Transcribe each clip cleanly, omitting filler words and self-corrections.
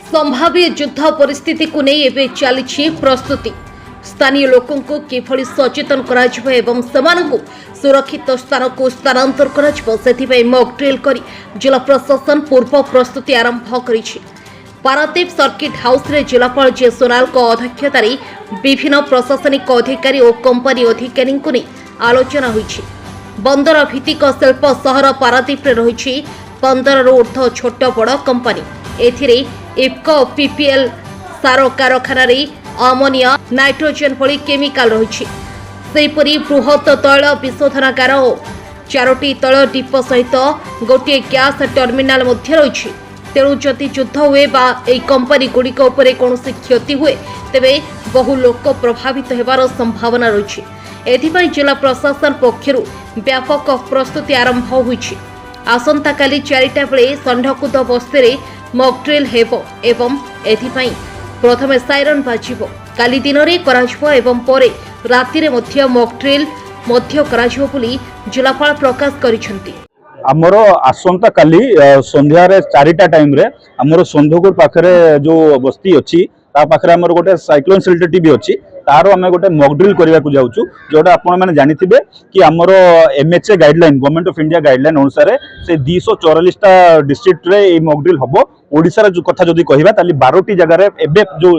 संभाव्य युद्ध परिस्थिति को नहीं एवं चली प्रस्तुति स्थानीय लोकों को किभली सचेतन कराजिबो एवं सेमानंकु सुरक्षित स्थान को स्थानांतर कराजिबो सेथिबे मॉक ड्रिल करी जिला प्रशासन पूर्व प्रस्तुति आरंभ करिछि। पारादीप सर्किट हाउस रे जिलापाल जे सोनाल को अध्यक्षतार विभिन्न प्रशासनिक अधिकारी और कंपनी अधिकारी को आलोचना होइछि। बंदर भित्तिक शिल्प सहर पारादीप रे रहिछि 15 रु ऊर्ध्व छोट बड़ कंपनी। एथिरे इफ्को पीपीएल सार कारखाना अमोनिया नाइट्रोजेन भली केमिकाल रही। सेहीपरि बृहत तैल विशोधनागार और 4टी तैल डिपो सहित गोटे गैस टर्मिनाल रही। तेणु जदि युद्ध हुए बा एई कंपनी गुड़िक उपरे कौनसी क्षति हुए तेबे बहु लोक प्रभावित होबार संभावना रही। एथिपाई जिला प्रशासन पक्षरु व्यापक प्रस्तुति आरंभ होइछि। आसंता काली 4टा बेले षंढकुद बस्ती मॉक ड्रिल हेबो एवं एथिपाई प्रथमे साइरन बाजिबो काली दिन रे कराजिबो एवं परे राति रे मध्य मॉक ड्रिल मध्य कराजिबो बोली जिलापाल प्रकाश करिसेंती। आमर आसंता काली संध्या रे 4टा टाइम रे आमर संधोगुर पाखरे जो बस्ती अछि ता पाखरे आमर गोटे साइक्लोन शेल्टर टीवी अछि तारो आमे गोटे मॉक ड्रिल करबा को जाउछु जोटा आपण माने जानिथिबे कि आमर MHA guideline government of India guideline अनुसार से 244 टा डिस्ट्रिक्ट रे ए मॉक ड्रिल हबो। ओडिसा जो कथा जदि कहिबा ताली 12टी जगह रे एबे जो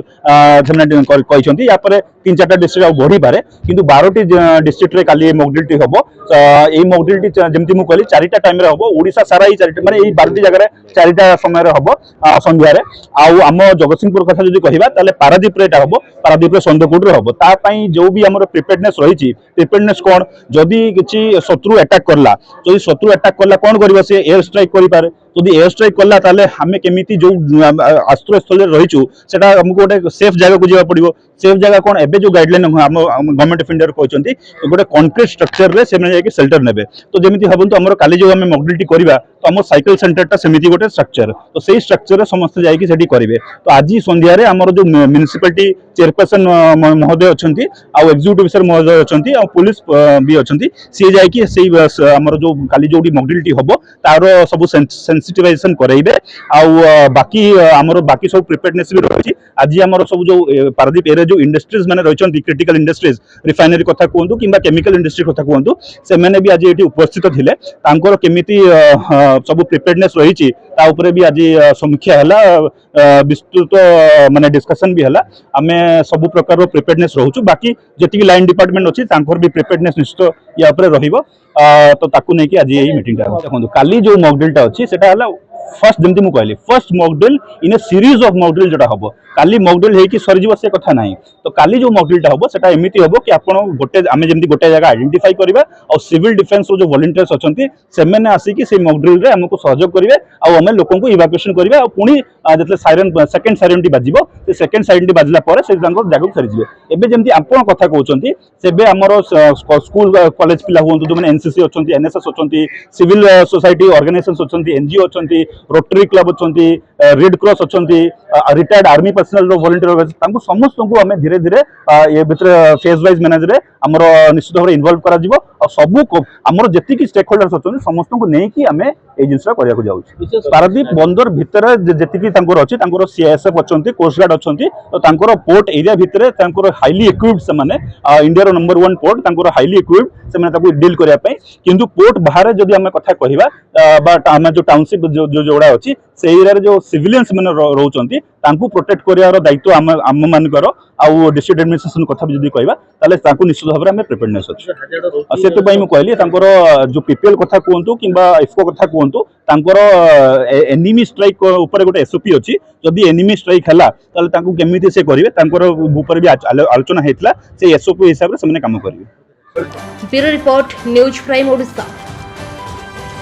जेमना कहिसंती या परे 3-4टा डिस्ट्रिक्ट आ बढ़ी पारे किंतु 12टी डिस्ट्रिक्ट रे काली मॉक ड्रिल टी हबो। ए मॉक ड्रिल टी जेमति मु कहली 4टा टाइम रे हबो। ओडिसा सारा ई 4टा माने ई 12टी जगह रे 4टा समय रे हबो संध्या रे। आउ हम जगतसिंहपुर कथा जदि कहिबा ताले पारादीप रे एटा हबो। पारादीप रे संदकोट रे हबो। ता पई जो भी हमर प्रिपेयर्डनेस रहिछि प्रिपेयर्डनेस कोन जदि किछि शत्रु अटैक करला जदि शत्रु अटैक करला कोन करबो से एयर स्ट्राइक करि पारे। जदि एयर स्ट्राइक करला ताले हमें केमिति जो आश्रय स्थल रहिछु सेटा हमको गोटे सेफ जगह को जेबा पड़िबो। सेफ जगह कोन एबे जो गाइडलाइन हम गवर्नमेंट ऑफ इंडिया कहचंती गोटे कंक्रीट स्ट्रक्चर रे से जाके शेल्टर नेबे। तो जेमिति हबन तो हमर काली जो हमें मॉक ड्रिल करबा तो हमर साइकिल सेंटर टा सेमिति गोटे स्ट्रक्चर तो सेही स्ट्रक्चर रे समस्त जाईकी सेठी करिवे। तो आज संध्या रे हमर जो म्युनिसिपलिटी चेयरपर्सन महोदय अछंती आ एग्जीक्यूटिव ऑफिसर महोदय अछंती आ पुलिस भी अछंती सी जाईकी सेही हमर जो काली जोडी मॉक ड्रिल टी हबो तारो सब सेंसिटाइजेशन करैबे। आ बाकी हमर बाकी सब प्रिपेयर्डनेस भी रही। आज हमर सब जो पारादीप एरिया जो इंडस्ट्रीज माने रहिसंती क्रिटिकल इंडस्ट्रीज रिफाइनरी कथा कहंतु किंबा केमिकल इंडस्ट्री कथा कहंतु से माने भी आज एटी उपस्थित थिले तांकर केमिति सब प्रिपेयर्डनेस रहिछि ता ऊपर भी आज समीक्षा हला विस्तृत माने डिस्कशन भी हला। आमे सब प्रकार रो प्रिपेयर्डनेस रहउछु। बाकी जति लाइन डिपार्टमेंट अछि तांकर भी प्रिपेयर्डनेस निश्चित या ऊपर रहिबो। तो ताकू नै कि आज एही मीटिंग ता देखंतु काली जो मॉक ड्रिल टा अछि सेटा हला फर्स्ट जमती मु कहली first mock drill in A series of mock drill जोटा हबो। काली मॉक ड्रिल हेकी सरी जीव से कथा नाही। तो काली जो मॉक ड्रिल टा हबो सेटा एमिति हबो कि आपण गोटे आमे जेमती गोटे जगह आइडेंटिफाई करबा और सिविल डिफेंस रो जो वॉलंटियर्स अछंती सेमेने आसी कि से मॉक ड्रिल रे हमको सहयोग करिवे आ हमें लोकन को इवैक्यूएशन करिवे। आ पुनी जतले साइरन सेकंड साइरन टी बाजिबो से सेकंड साइरन टी बाजला परे से जंगल जागो फेरि जिवे। एबे जेमती आपण कथा कहउचंती सेबे हमरो स्कूल कॉलेज पिला हुंतु जो माने एनसीसी अछंती एनएसएस अछंती सिविल सोसाइटी ऑर्गेनाइजेशंस अछंती एनजीओ अछंती रोटरी क्लब अछंती रेड क्रॉस अछंती रिटायर्ड आर्मी पर्सनल रो वॉलंटियर तांको समस्त को हमें धीरे धीरे ये भीतर फेज वाइज मैनेज रे हमर निश्चित भाव इन्वॉल्व करा जिवो। और सब हमर जति की स्टेक होल्डर्स अछंती समस्त को नै कि हमें ए जिंसरा करिया को जाउछ। पारादीप बंदर भीतर जति की तांको अछि तांको सीआईएसएफ अछंती कोस्ट गार्ड अछंती तो तांको पोर्ट एरिया भीतर तांको हाईली इक्विप्ड से माने इंडिया रो नंबर 1 पोर्ट तांको हाईली इक्विप्ड से माने ताको डील करिया पई। किंतु पोर्ट बाहर जदि हमें कथा कहिबा बट हमें जो टाउनशिप जो जोड़ा अछि से एरिया रे जो सिविलियंस माने रहउचंती तांको प्रोटेक्ट करियार दायित्व हम मानकर आ डिस्ट्रिक्ट एडमिनिस्ट्रेशन कथा भी जदि कहबा ताले तांको निश्चित भाव में प्रिपेयर्डनेस अछि। सेतु पई मु कहली तांकर जो पीपीएल कथा कहंतु किंबा इफको कथा कहंतु तांकर एनिमी स्ट्राइक ऊपर गोटे एसओपी अछि। जदि एनिमी स्ट्राइक हला ताले तांको केमिति से करिवे तांकर ऊपर भी आलोचना हेतला से एसओपी हिसाब रे हमने काम करिवे। Bureau report news prime Odisha.